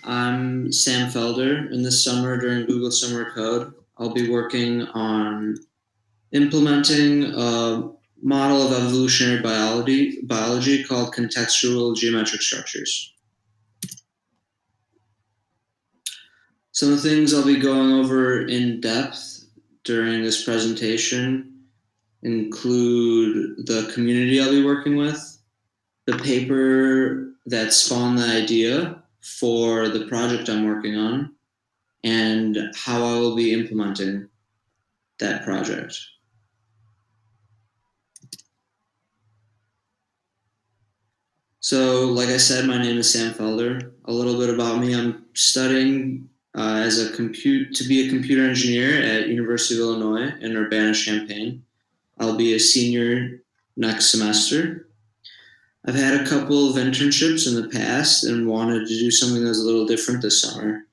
I'm Sam Felder. In this summer, during Google Summer Code, I'll be working on implementing a model of evolutionary biology called Contextual Geometric Structures. Some of the things I'll be going over in depth during this presentation include the community I'll be working with, the paper that spawned the idea for the project I'm working on, and how I will be implementing that project. So, like I said, my name is Sam Felder. A little bit about me: I'm studying to be a computer engineer at University of Illinois in Urbana-Champaign. I'll be a senior next semester. I've had a couple of internships in the past and wanted to do something that's a little different this summer.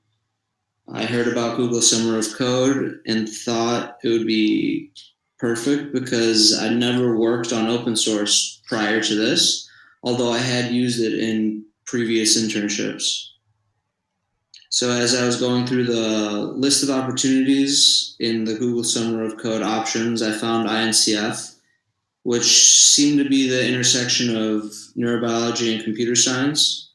I heard about Google Summer of Code and thought it would be perfect because I never worked on open source prior to this, although I had used it in previous internships. So as I was going through the list of opportunities in the Google Summer of Code options, I found INCF, which seemed to be the intersection of neurobiology and computer science.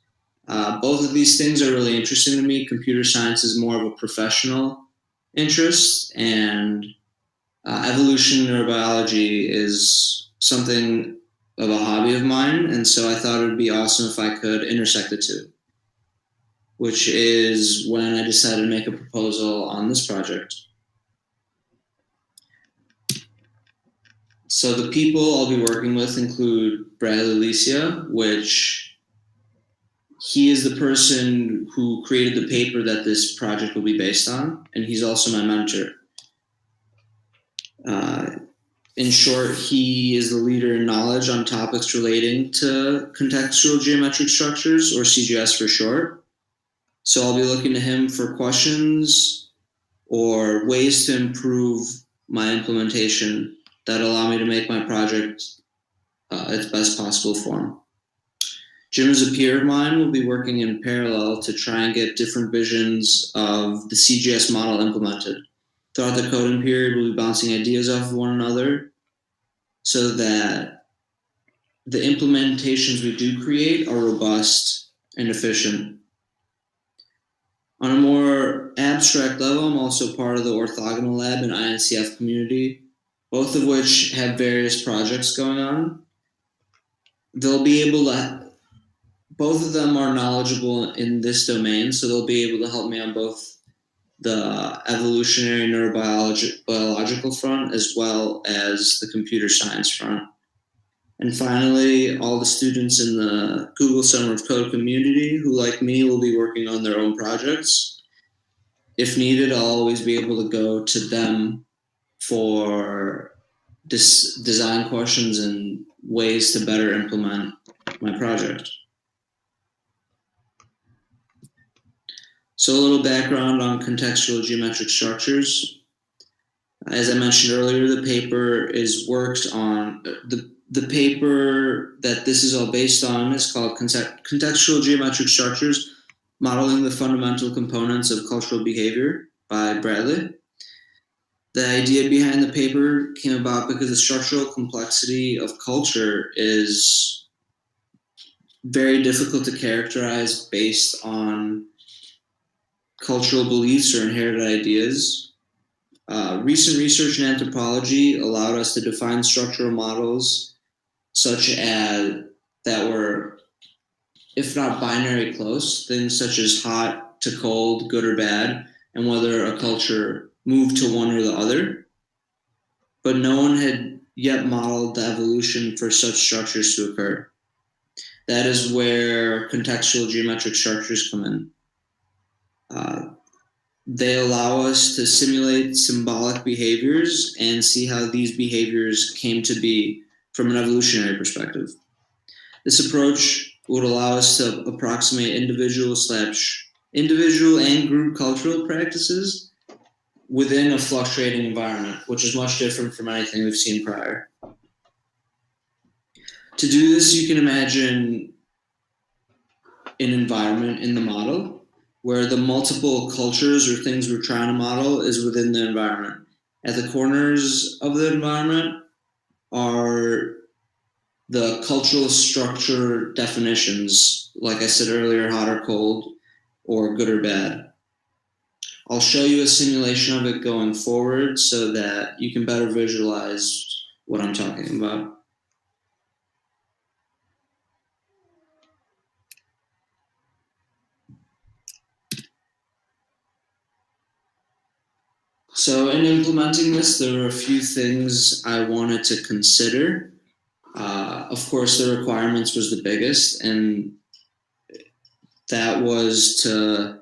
Both of these things are really interesting to me. Computer science is more of a professional interest, and evolution neurobiology is something of a hobby of mine, and so I thought it would be awesome if I could intersect the two, which is when I decided to make a proposal on this project. So the people I'll be working with include Bradley Licia, which he is the person who created the paper that this project will be based on, and he's also my mentor. In short, he is the leader in knowledge on topics relating to contextual geometric structures, or CGS for short. So I'll be looking to him for questions or ways to improve my implementation that allow me to make my project its best possible form. Jim is a peer of mine. We'll be working in parallel to try and get different visions of the CGS model implemented. Throughout the coding period, we'll be bouncing ideas off of one another so that the implementations we do create are robust and efficient. On a more abstract level, I'm also part of the orthogonal lab and INCF community, both of which have various projects going on. Both of them are knowledgeable in this domain, so they'll be able to help me on both the evolutionary neurobiological front as well as the computer science front. And finally, all the students in the Google Summer of Code community who, like me, will be working on their own projects. If needed, I'll always be able to go to them for design questions and ways to better implement my project. So a little background on contextual geometric structures. As I mentioned earlier, the paper is worked on, the paper that this is all based on is called Contextual Geometric Structures, Modeling the Fundamental Components of Cultural Behavior by Bradley. The idea behind the paper came about because the structural complexity of culture is very difficult to characterize based on cultural beliefs or inherited ideas. Recent research in anthropology allowed us to define structural models such as that were, if not binary close, things such as hot to cold, good or bad, and whether a culture moved to one or the other. But no one had yet modeled the evolution for such structures to occur. That is where contextual geometric structures come in. They allow us to simulate symbolic behaviors and see how these behaviors came to be from an evolutionary perspective. This approach would allow us to approximate individual and group cultural practices within a fluctuating environment, which is much different from anything we've seen prior. To do this, you can imagine an environment in the model, where the multiple cultures or things we're trying to model is within the environment. At the corners of the environment are the cultural structure definitions, like I said earlier, hot or cold, or good or bad. I'll show you a simulation of it going forward so that you can better visualize what I'm talking about. So in implementing this, there were a few things I wanted to consider. Of course, the requirements was the biggest, and that was to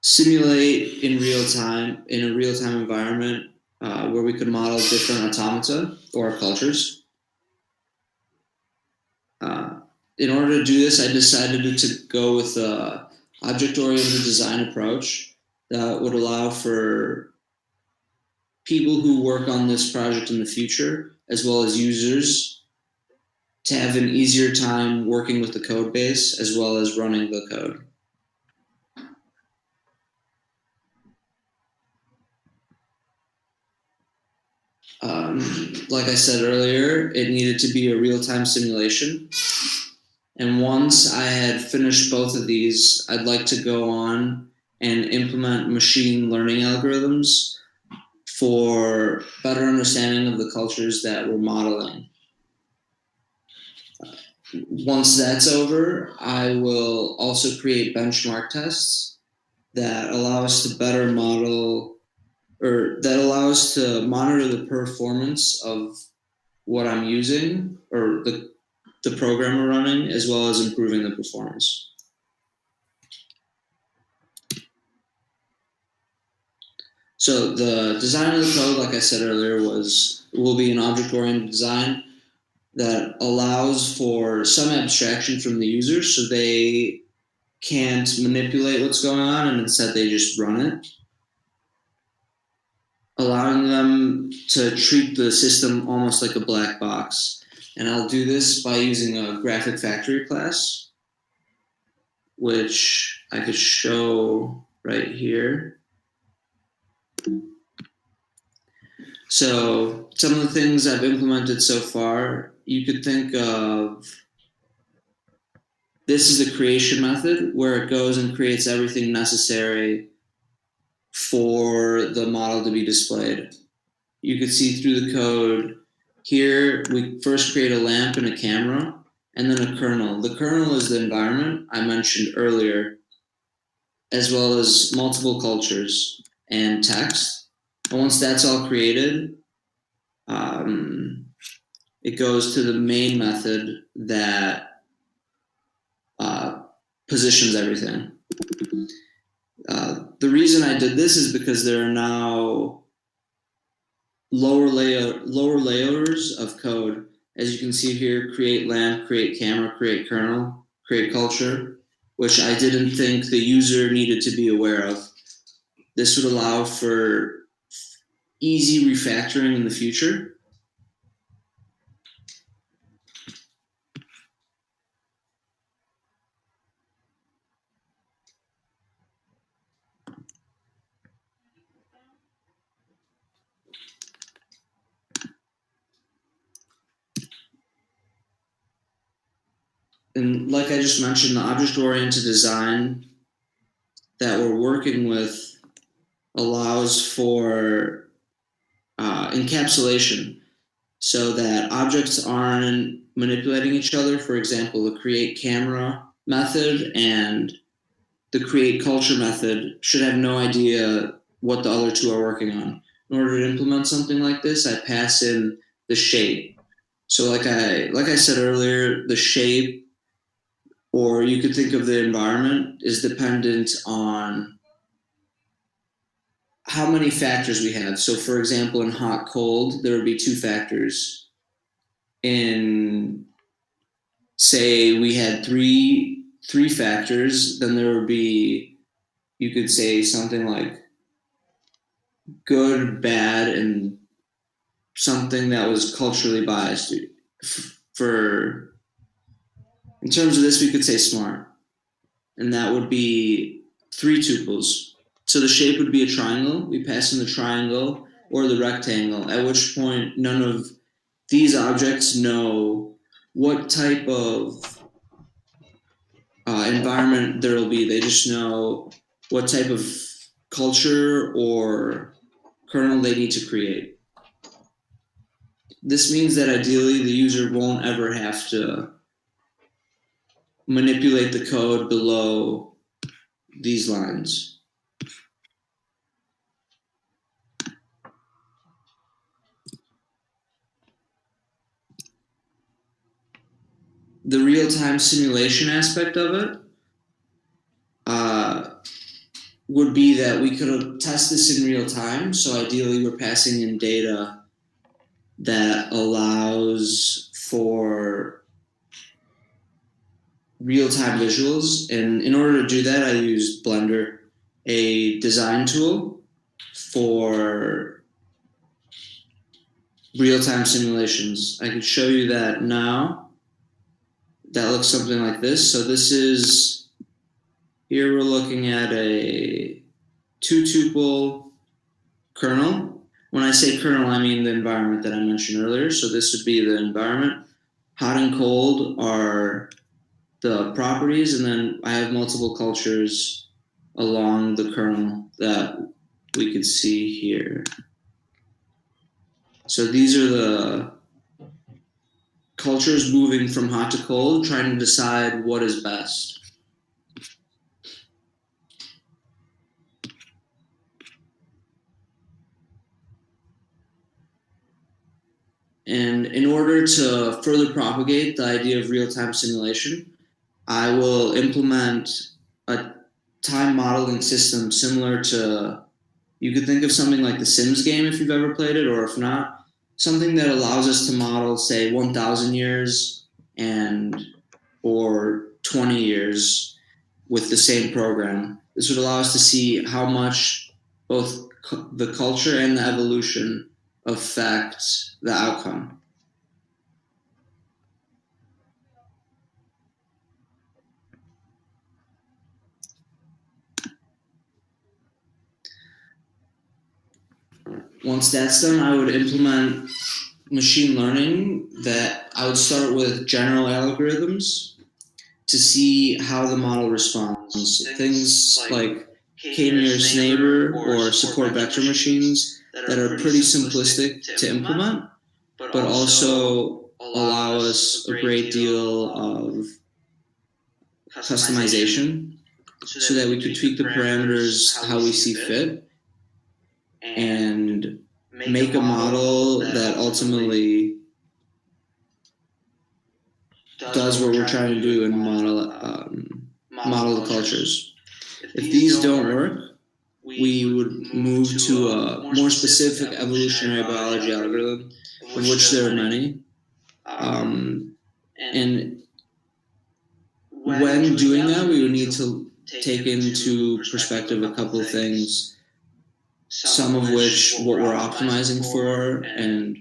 simulate in real time, in a real-time environment, where we could model different automata or cultures. In order to do this, I decided to go with an object-oriented design approach that would allow for people who work on this project in the future, as well as users, to have an easier time working with the code base as well as running the code. Like I said earlier, it needed to be a real-time simulation. And once I had finished both of these, I'd like to go on and implement machine learning algorithms for better understanding of the cultures that we're modeling. Once that's over, I will also create benchmark tests that allow us to better model, or that allow us to monitor the performance of what I'm using, or the program we're running, as well as improving the performance. So the design of the code, like I said earlier, will be an object-oriented design that allows for some abstraction from the user so they can't manipulate what's going on, and instead they just run it, allowing them to treat the system almost like a black box. And I'll do this by using a graphic factory class, which I could show right here. So some of the things I've implemented so far, you could think of this is the creation method, where it goes and creates everything necessary for the model to be displayed. You could see through the code here, we first create a lamp and a camera, and then a kernel. The kernel is the environment I mentioned earlier, as well as multiple cultures and text. And once that's all created, it goes to the main method that positions everything. The reason I did this is because there are now lower layers of code. As you can see here, create lamp, create camera, create kernel, create culture, which I didn't think the user needed to be aware of. This would allow for easy refactoring in the future. And like I just mentioned, the object-oriented design that we're working with allows for encapsulation so that objects aren't manipulating each other. For example, the create camera method and the create culture method should have no idea what the other two are working on. In order to implement something like this, I pass in the shape. So like I said earlier, the shape, or you could think of the environment, is dependent on how many factors we have. So for example, in hot, cold, there would be two factors. In, say, we had three factors, then there would be, you could say something like good, bad, and something that was culturally biased. In terms of this, we could say smart. And that would be 3 tuples. So the shape would be a triangle. We pass in the triangle or the rectangle, at which point none of these objects know what type of environment there will be. They just know what type of culture or kernel they need to create. This means that ideally the user won't ever have to manipulate the code below these lines. The real-time simulation aspect of it would be that we could test this in real time. So ideally we're passing in data that allows for real-time visuals. And in order to do that, I use Blender, a design tool for real-time simulations. I can show you that now. That looks something like this. So this is, here we're looking at a 2-tuple kernel. When I say kernel, I mean the environment that I mentioned earlier. So this would be the environment. Hot and cold are the properties, and then I have multiple cultures along the kernel that we could see here. So these are the cultures moving from hot to cold, trying to decide what is best. And in order to further propagate the idea of real-time simulation, I will implement a time modeling system similar to, you could think of something like the Sims game if you've ever played it, or if not, something that allows us to model, say, 1,000 years or 20 years with the same program. This would allow us to see how much both the culture and the evolution affect the outcome. Once that's done, I would implement machine learning that I would start with general algorithms to see how the model responds. Things like k-nearest neighbor or support vector machines that are pretty simplistic to implement, but also allow us a great deal of customization so that we could tweak the parameters how we see fit and make a model that ultimately does what we're trying to do and model the cultures. If these don't work, we would move to a more specific evolutionary biology algorithm, of which there are many. And when doing that, we would need to take into perspective a couple of things, some of which what we're optimizing for and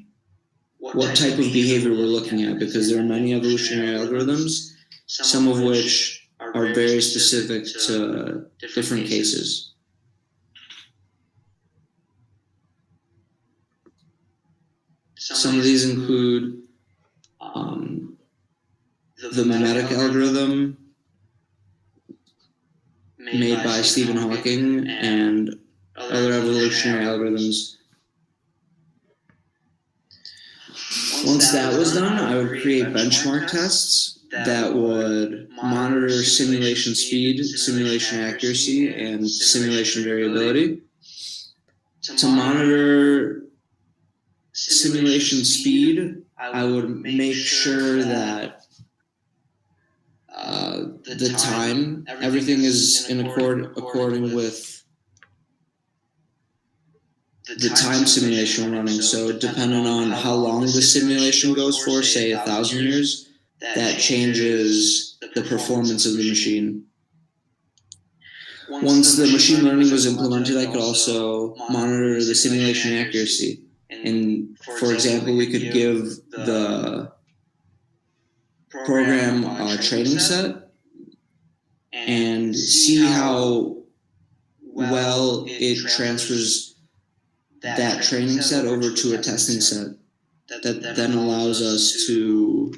what type of behavior we're looking at, because there are many evolutionary algorithms, some of which are very specific to different cases. Some of these include the mimetic algorithm made by Stephen Hawking and other evolutionary algorithms. Once that was done, I would create benchmark tests that would monitor simulation speed, simulation accuracy, and simulation variability. To monitor simulation speed, I would make sure that the time, everything is in according with the time simulation running. So depending on how long the simulation goes for, say 1,000 years, that changes the performance of the machine. Once the machine learning was implemented, I could also monitor the simulation accuracy. And for example, we could give the program a training set and see how well it transfers that training set over to a testing set that then allows us to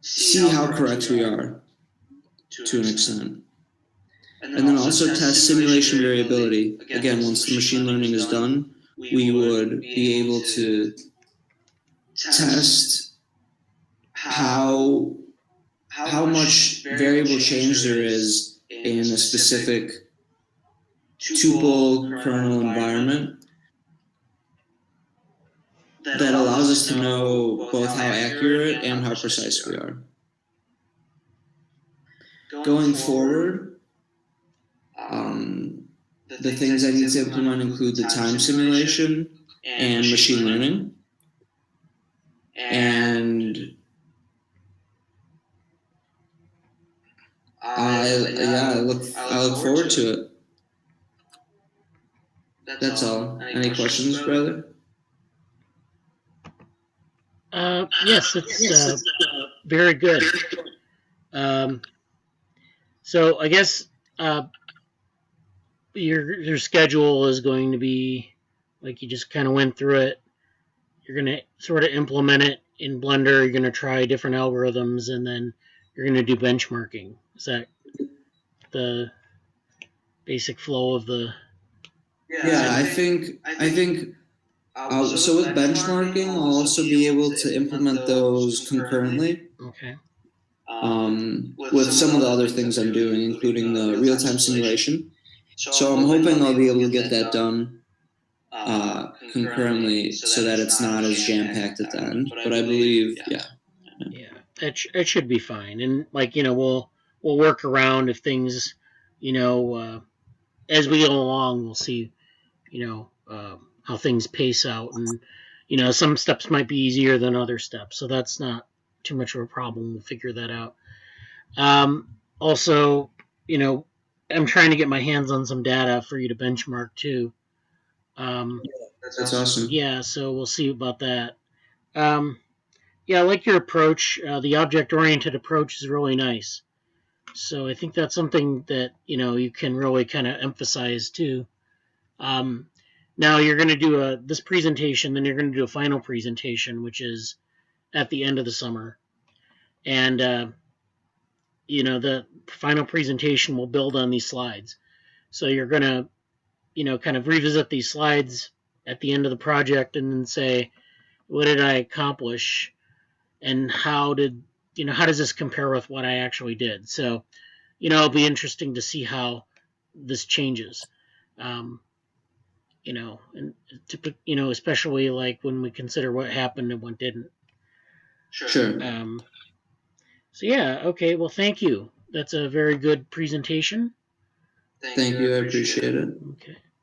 see how correct we are to an extent. And then also test simulation variability. Again, once the machine learning is done, we would be able to test how much variable change there is in a specific tuple kernel environment that allows us to know both how accurate and how precise we are. Going forward, the things I need to implement include the time simulation and machine learning. And I look forward to it. That's all. Any questions, brother? Yes, it's very good. So I guess your schedule is going to be, like you just kind of went through it. You're going to sort of implement it in Blender. You're going to try different algorithms, and then you're going to do benchmarking. Is that the basic flow of the? Yeah, I think. So with benchmarking, I'll also be able to implement those concurrently. Okay. With some of the other things I'm doing, including the real-time simulation. So I'm hoping I'll be able to get that done concurrently so that it's not as jam-packed at the end. But I believe, yeah, it should be fine. And like, we'll work around if things, as we go along, we'll see, how things pace out, and some steps might be easier than other steps, so that's not too much of a problem. We'll figure that out. Also, I'm trying to get my hands on some data for you to benchmark too. That's awesome. Yeah, so we'll see about that. Yeah, I like your approach. The object-oriented approach is really nice. So I think that's something that you can really kind of emphasize too. Now you're going to do this presentation, then you're going to do a final presentation, which is at the end of the summer, and the final presentation will build on these slides. So you're going to kind of revisit these slides at the end of the project and then say, what did I accomplish, and how does this compare with what I actually did? So it'll be interesting to see how this changes. And especially like when we consider what happened and what didn't. Sure. So yeah, okay. Well, thank you. That's a very good presentation. Thank you. I appreciate it. Okay.